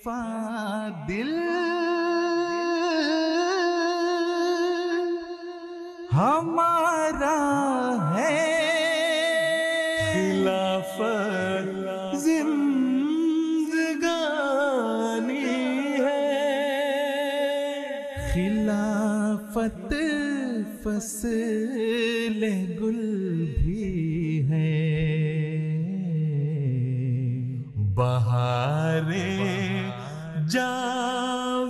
दिल हमारा है, खिलाफत जिंदगानी है, खिलाफत फसले गुल भी है, बहारे जावेदानी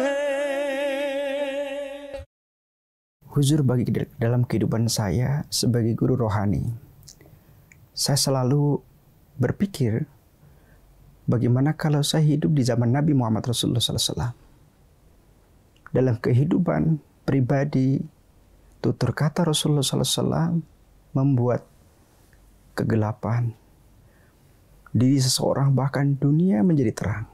है. Huzur bagi dalam kehidupan saya sebagai guru rohani. Saya selalu berpikir bagaimana kalau saya hidup di zaman Nabi Muhammad Rasulullah SAW. Dalam kehidupan pribadi, tutur kata Rasulullah SAW membuat kegelapan diri seseorang, bahkan dunia menjadi terang.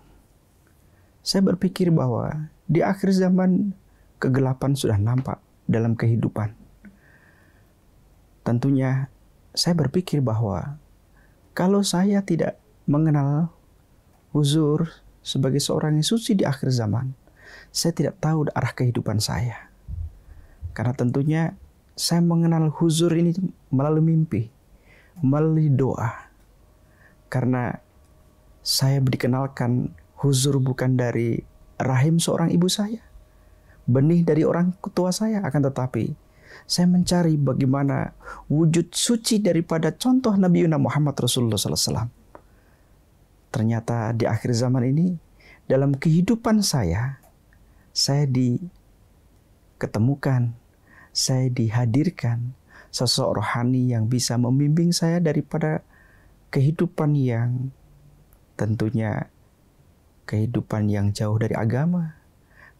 Saya berpikir bahwa di akhir zaman kegelapan sudah nampak dalam kehidupan. Tentunya saya berpikir bahwa kalau saya tidak mengenal huzur sebagai seorang yang suci di akhir zaman, saya tidak tahu arah kehidupan saya. Karena tentunya saya mengenal huzur ini melalui mimpi, melalui doa. Karena saya dikenalkan huzur bukan dari rahim seorang ibu saya, benih dari orang tua saya, akan tetapi saya mencari bagaimana wujud suci daripada contoh Nabi Muhammad Rasulullah SAW. Ternyata di akhir zaman ini, dalam kehidupan saya diketemukan, saya dihadirkan sosok rohani yang bisa membimbing saya daripada kehidupan yang tentunya kehidupan yang jauh dari agama,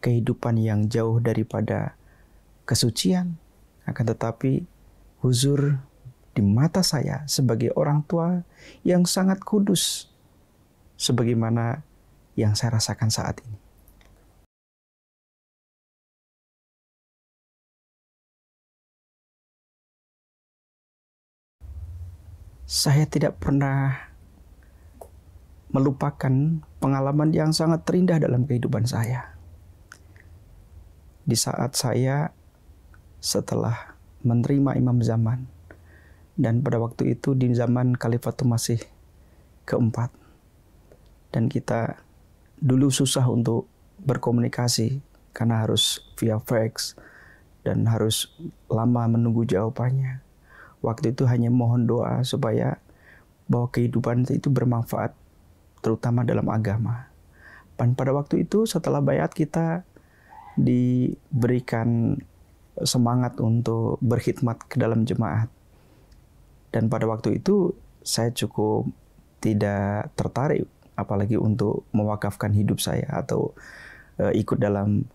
kehidupan yang jauh daripada kesucian. Akan tetapi huzur di mata saya sebagai orang tua yang sangat kudus, sebagaimana yang saya rasakan saat ini. Saya tidak pernah melupakan pengalaman yang sangat terindah dalam kehidupan saya. Di saat saya setelah menerima imam zaman, dan pada waktu itu di zaman Khalifatul Masih keempat, dan kita dulu susah untuk berkomunikasi karena harus via fax dan harus lama menunggu jawabannya. Waktu itu hanya mohon doa supaya bahwa kehidupan itu bermanfaat, terutama dalam agama. Dan pada waktu itu setelah bayat kita diberikan semangat untuk berkhidmat ke dalam jemaat. Dan pada waktu itu saya cukup tidak tertarik apalagi untuk mewakafkan hidup saya atau ikut dalam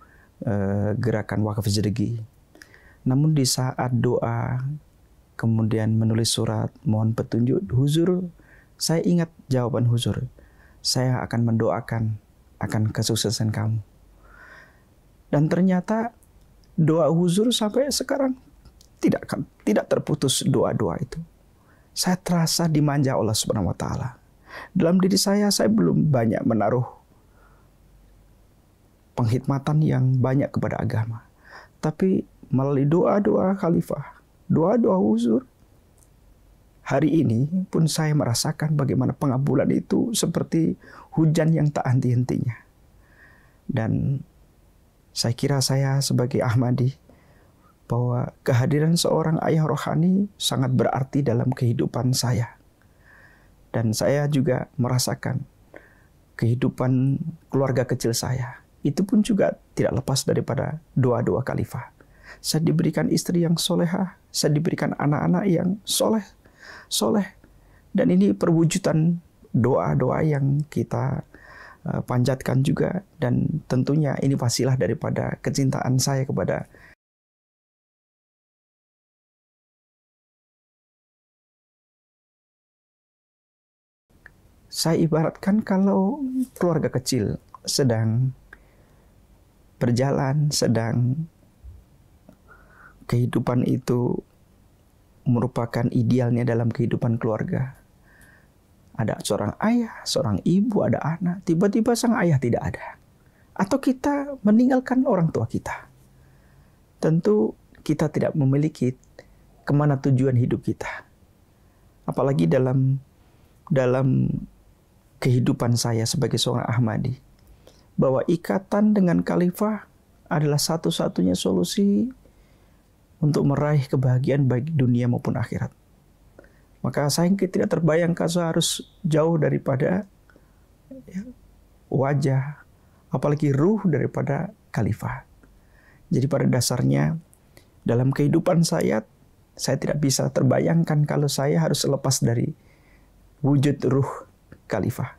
gerakan wakaf sedekah. Namun di saat doa, kemudian menulis surat mohon petunjuk huzur, saya ingat jawaban huzur. Saya akan mendoakan akan kesuksesan kamu. Dan ternyata doa huzur sampai sekarang tidak terputus doa-doa itu. Saya terasa dimanja Allah Subhanahu wa taala. Dalam diri saya belum banyak menaruh penghikmatan yang banyak kepada agama. Tapi melalui doa-doa khalifah, doa-doa huzur, hari ini pun saya merasakan bagaimana pengabulan itu seperti hujan yang tak henti-hentinya. Dan saya kira saya sebagai Ahmadi bahwa kehadiran seorang ayah rohani sangat berarti dalam kehidupan saya. Dan saya juga merasakan kehidupan keluarga kecil saya. Itu pun juga tidak lepas daripada doa-doa khalifah. Saya diberikan istri yang solehah, saya diberikan anak-anak yang soleh. Dan ini perwujudan doa-doa yang kita panjatkan juga. Dan tentunya ini wasilah daripada kecintaan saya kepada saya ibaratkan kalau keluarga kecil sedang berjalan, sedang kehidupan itu merupakan idealnya dalam kehidupan keluarga. Ada seorang ayah, seorang ibu, ada anak. Tiba-tiba sang ayah tidak ada. Atau kita meninggalkan orang tua kita. Tentu kita tidak memiliki kemana tujuan hidup kita. Apalagi dalam kehidupan saya sebagai seorang Ahmadi. Bahwa ikatan dengan khalifah adalah satu-satunya solusi untuk meraih kebahagiaan baik dunia maupun akhirat. Maka saya tidak terbayangkan saya harus jauh daripada wajah, apalagi ruh daripada khalifah. Jadi pada dasarnya dalam kehidupan saya tidak bisa terbayangkan kalau saya harus lepas dari wujud ruh khalifah.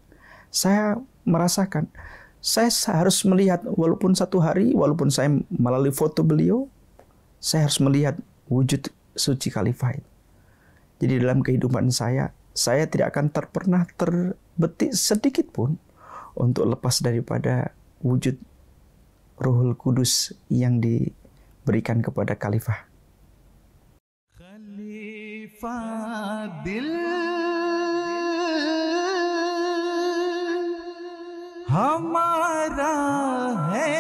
Saya merasakan, saya harus melihat walaupun satu hari, walaupun saya melalui foto beliau, saya harus melihat wujud suci khalifah itu. Jadi dalam kehidupan saya tidak akan pernah terbetik sedikit pun untuk lepas daripada wujud Ruhul Kudus yang diberikan kepada khalifah. Khalifah dil हमारा है,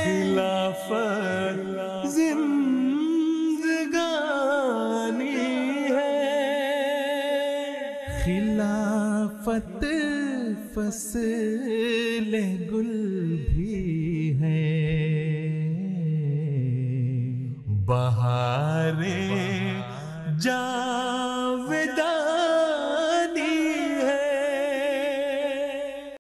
खिलाफत जिंदगानी है, खिलाफत फसल गुल भी है, बहार